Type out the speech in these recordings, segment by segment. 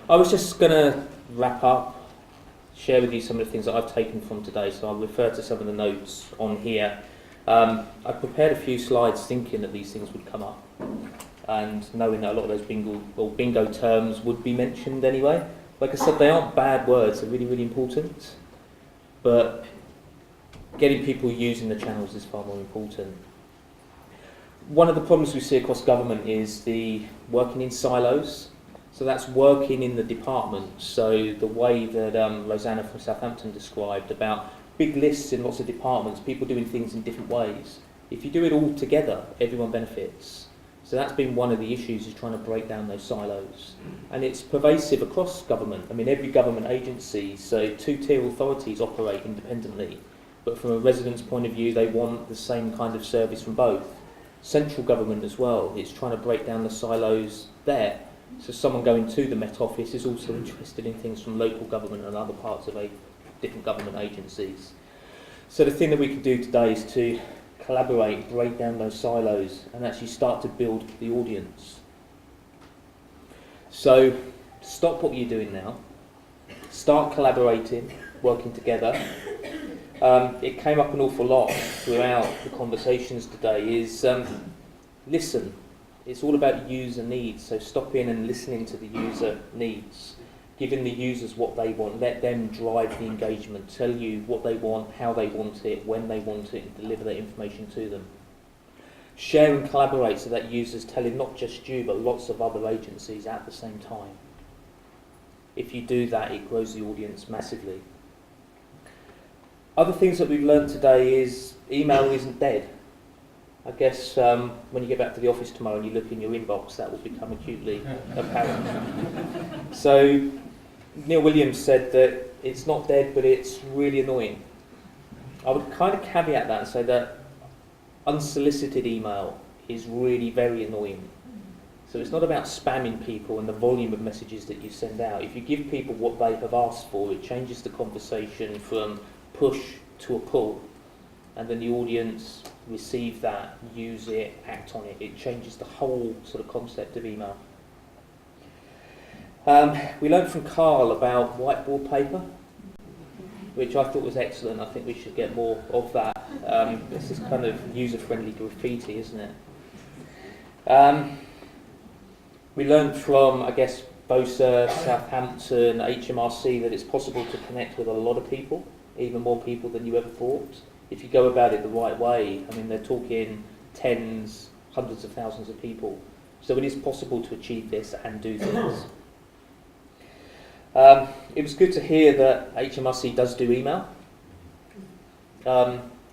I was just going to wrap up, share with you some of the things that I've taken from today, so I'll refer to some of the notes on here. I prepared a few slides thinking that these things would come up, and knowing that a lot of those bingo terms would be mentioned anyway. Like I said, they aren't bad words, they're really, really important, but getting people using the channels is far more important. One of the problems we see across government is the working in silos. So that's working in the departments. So the way that Rosanna from Southampton described about big lists in lots of departments, people doing things in different ways. If you do it all together, everyone benefits. So that's been one of the issues, is trying to break down those silos. And it's pervasive across government. I mean, every government agency, so two-tier authorities operate independently. But from a resident's point of view, they want the same kind of service from both. Central government as well, it's trying to break down the silos there. So someone going to the Met Office is also interested in things from local government and other parts of different government agencies. So the thing that we can do today is to collaborate, break down those silos, and actually start to build the audience. So stop what you're doing now, start collaborating, working together. It came up an awful lot throughout the conversations today, is listen. It's all about user needs, so stopping and listening to the user needs, giving the users what they want, let them drive the engagement, tell you what they want, how they want it, when they want it, and deliver that information to them. Share and collaborate so that users telling not just you, but lots of other agencies at the same time. If you do that, it grows the audience massively. Other things that we've learned today is email isn't dead. I guess when you get back to the office tomorrow and you look in your inbox, that will become acutely apparent. So Neil Williams said that it's not dead, but it's really annoying. I would kind of caveat that and say that unsolicited email is really very annoying. So it's not about spamming people and the volume of messages that you send out. If you give people what they have asked for, it changes the conversation from push to a pull. And then the audience receive that, use it, act on it. It changes the whole sort of concept of email. We learned from Carl about whiteboard paper, which I thought was excellent. I think we should get more of that. This is kind of user-friendly graffiti, isn't it? We learned from, I guess, BOSA, Southampton, HMRC, that it's possible to connect with a lot of people, even more people than you ever thought. If you go about it the right way, I mean, they're talking tens, hundreds of thousands of people. So it is possible to achieve this and do things. It was good to hear that HMRC does do email.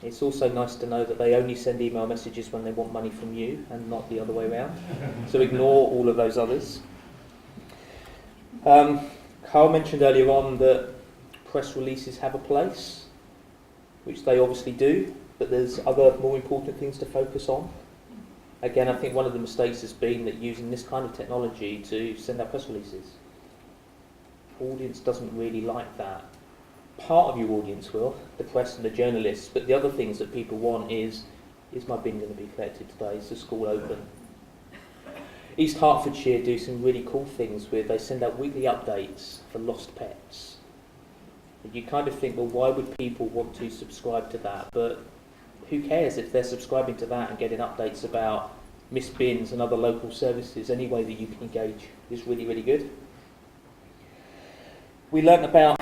It's also nice to know that they only send email messages when they want money from you and not the other way around. So ignore all of those others. Carl mentioned earlier on that press releases have a place, which they obviously do, but there's other more important things to focus on. Again, I think one of the mistakes has been that using this kind of technology to send out press releases. Audience doesn't really like that. Part of your audience will, the press and the journalists, but the other things that people want is my bin going to be collected today? Is the school open? East Hertfordshire do some really cool things where they send out weekly updates for lost pets. You kind of think, well, why would people want to subscribe to that? But who cares if they're subscribing to that and getting updates about missed bins and other local services? Any way that you can engage is really, really good. We learnt about,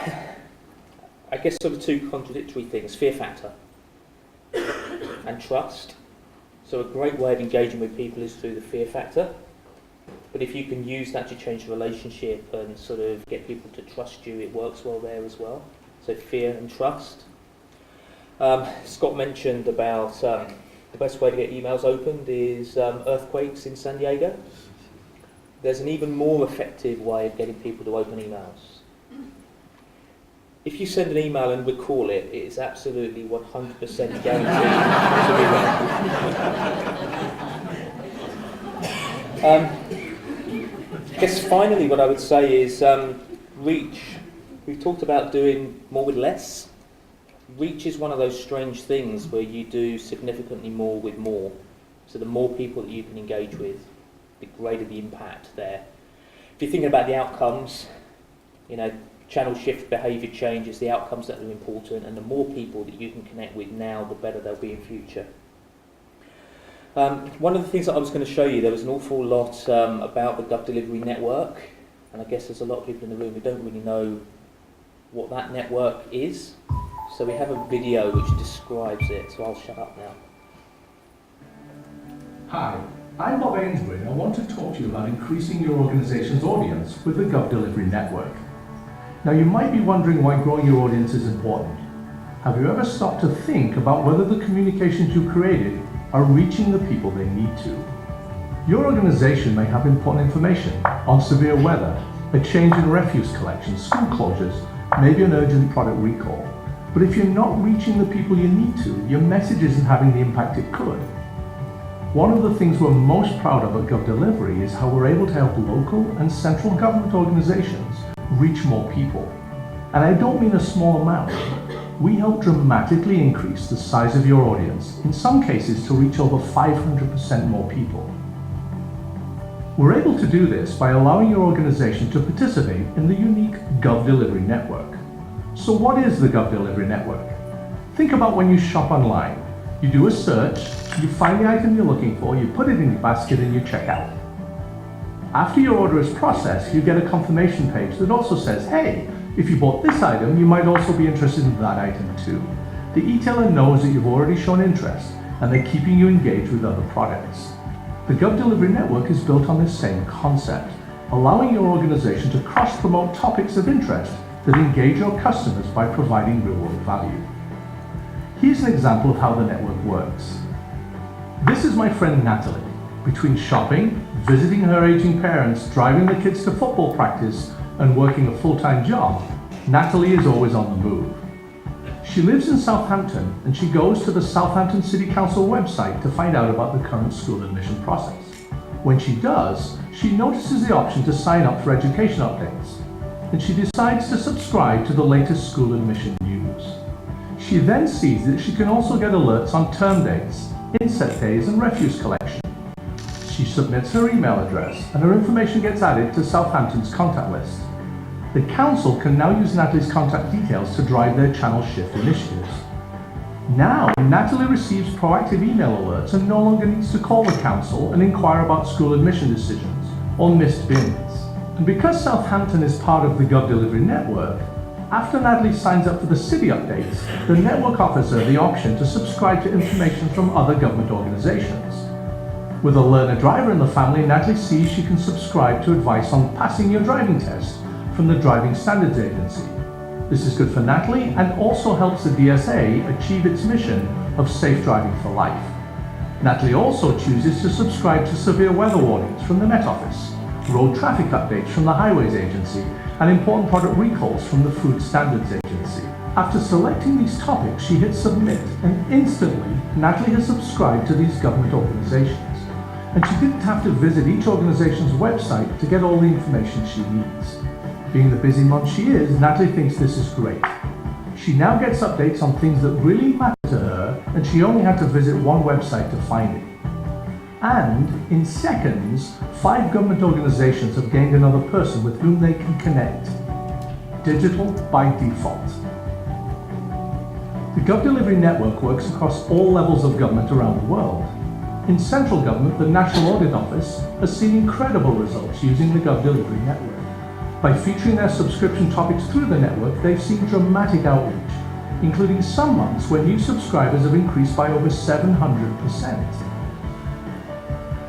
I guess, sort of two contradictory things: fear factor and trust. So a great way of engaging with people is through the fear factor. But if you can use that to change the relationship and sort of get people to trust you, it works well there as well. So fear and trust. Scott mentioned about the best way to get emails opened is earthquakes in San Diego. There's an even more effective way of getting people to open emails. If you send an email and recall it, it is absolutely 100% guaranteed to be read. I guess finally what I would say is reach. We've talked about doing more with less. Reach is one of those strange things where you do significantly more with more. So the more people that you can engage with, the greater the impact there. If you're thinking about the outcomes, You know, channel shift behaviour changes, the outcomes that are important, and the more people that you can connect with now, the better they'll be in future. One of the things that I was going to show you, there was an awful lot about the GovDelivery network, and I guess there's a lot of people in the room who don't really know what that network is. So we have a video which describes it, so I'll shut up now. Hi, I'm Bob Ainsbury, and I want to talk to you about increasing your organization's audience with the GovDelivery network. Now, you might be wondering why growing your audience is important. Have you ever stopped to think about whether the communications you created are reaching the people they need to? Your organization may have important information on severe weather, a change in refuse collection, school closures, maybe an urgent product recall. But if you're not reaching the people you need to, your message isn't having the impact it could. One of the things we're most proud of at GovDelivery is how we're able to help local and central government organizations reach more people. And I don't mean a small amount. We help dramatically increase the size of your audience, in some cases to reach over 500% more people. We're able to do this by allowing your organization to participate in the unique GovDelivery network. So what is the GovDelivery network? Think about when you shop online. You do a search, you find the item you're looking for, you put it in your basket and you check out. After your order is processed, you get a confirmation page that also says, hey, if you bought this item, you might also be interested in that item too. The e-tailer knows that you've already shown interest and they're keeping you engaged with other products. The GovDelivery network is built on this same concept, allowing your organization to cross-promote topics of interest that engage your customers by providing real-world value. Here's an example of how the network works. This is my friend Natalie. Between shopping, visiting her aging parents, driving the kids to football practice, and working a full-time job, Natalie is always on the move. She lives in Southampton, and she goes to the Southampton City Council website to find out about the current school admission process. When she does, she notices the option to sign up for education updates, and she decides to subscribe to the latest school admission news. She then sees that she can also get alerts on term dates, inset days, and refuse collection. She submits her email address, and her information gets added to Southampton's contact list. The council can now use Natalie's contact details to drive their channel shift initiatives. Now, Natalie receives proactive email alerts and no longer needs to call the council and inquire about school admission decisions or missed bins. And because Southampton is part of the GovDelivery network, after Natalie signs up for the city updates, the network offers her the option to subscribe to information from other government organizations. With a learner driver in the family, Natalie sees she can subscribe to advice on passing your driving test from the Driving Standards Agency. This is good for Natalie and also helps the DSA achieve its mission of safe driving for life. Natalie also chooses to subscribe to severe weather warnings from the Met Office, road traffic updates from the Highways Agency, and important product recalls from the Food Standards Agency. After selecting these topics, she hits submit, and instantly, Natalie has subscribed to these government organizations. And she didn't have to visit each organization's website to get all the information she needs. Being the busy mom she is, Natalie thinks this is great. She now gets updates on things that really matter to her, and she only had to visit one website to find it. And in seconds, 5 government organizations have gained another person with whom they can connect. Digital by default. The GovDelivery network works across all levels of government around the world. In central government, the National Audit Office has seen incredible results using the GovDelivery network. By featuring their subscription topics through the network, they've seen dramatic outreach, including some months where new subscribers have increased by over 700%.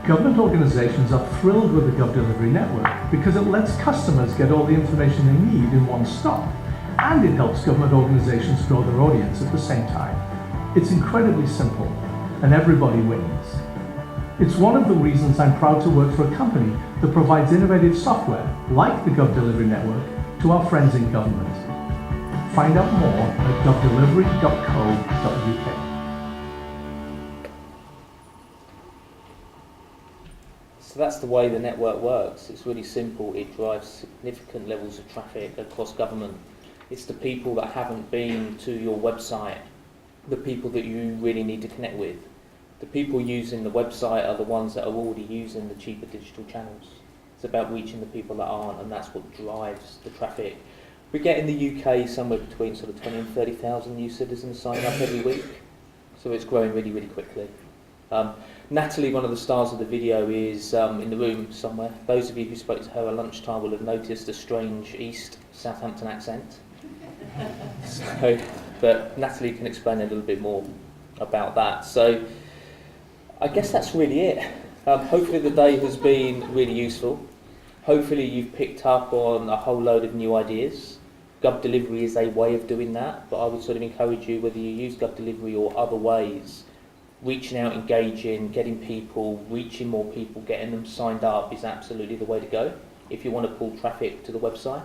Government organizations are thrilled with the GovDelivery network because it lets customers get all the information they need in one stop, and it helps government organizations grow their audience at the same time. It's incredibly simple, and everybody wins. It's one of the reasons I'm proud to work for a company that provides innovative software, like the GovDelivery network, to our friends in government. Find out more at govdelivery.co.uk. So that's the way the network works. It's really simple. It drives significant levels of traffic across government. It's the people that haven't been to your website, the people that you really need to connect with. The people using the website are the ones that are already using the cheaper digital channels. It's about reaching the people that aren't, and that's what drives the traffic. We get in the UK somewhere between sort of 20 and 30,000 new citizens sign up every week, so it's growing really, really quickly. Natalie, one of the stars of the video, is in the room somewhere. Those of you who spoke to her at lunchtime will have noticed a strange East Southampton accent. But Natalie can explain a little bit more about that. So I guess that's really it. Hopefully the day has been really useful. Hopefully you've picked up on a whole load of new ideas. GovDelivery is a way of doing that, but I would sort of encourage you, whether you use GovDelivery or other ways, reaching out, engaging, getting people, reaching more people, getting them signed up is absolutely the way to go if you want to pull traffic to the website.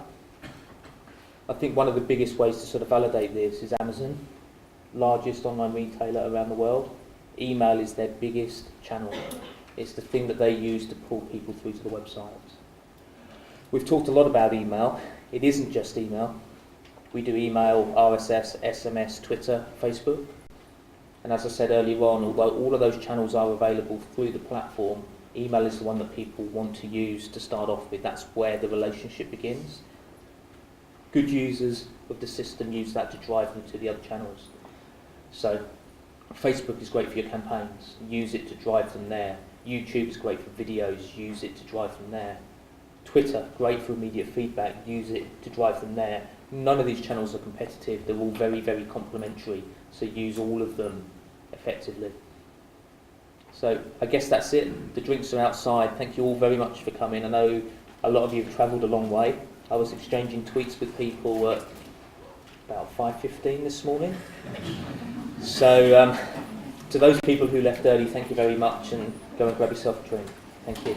I think one of the biggest ways to sort of validate this is Amazon, largest online retailer around the world. Email is their biggest channel. It's the thing that they use to pull people through to the website. We've talked a lot about email. It isn't just email. We do email, RSS, SMS, Twitter, Facebook. And as I said earlier on, although all of those channels are available through the platform, email is the one that people want to use to start off with. That's where the relationship begins. Good users of the system use that to drive them to the other channels. So Facebook is great for your campaigns. Use it to drive them there. YouTube is great for videos. Use it to drive them there. Twitter, great for immediate feedback. Use it to drive them there. None of these channels are competitive. They're all very, very complementary. So use all of them effectively. So I guess that's it. The drinks are outside. Thank you all very much for coming. I know a lot of you have travelled a long way. I was exchanging tweets with people at about 5:15 this morning. So to those people who left early, thank you very much, and go and grab yourself a drink. Thank you.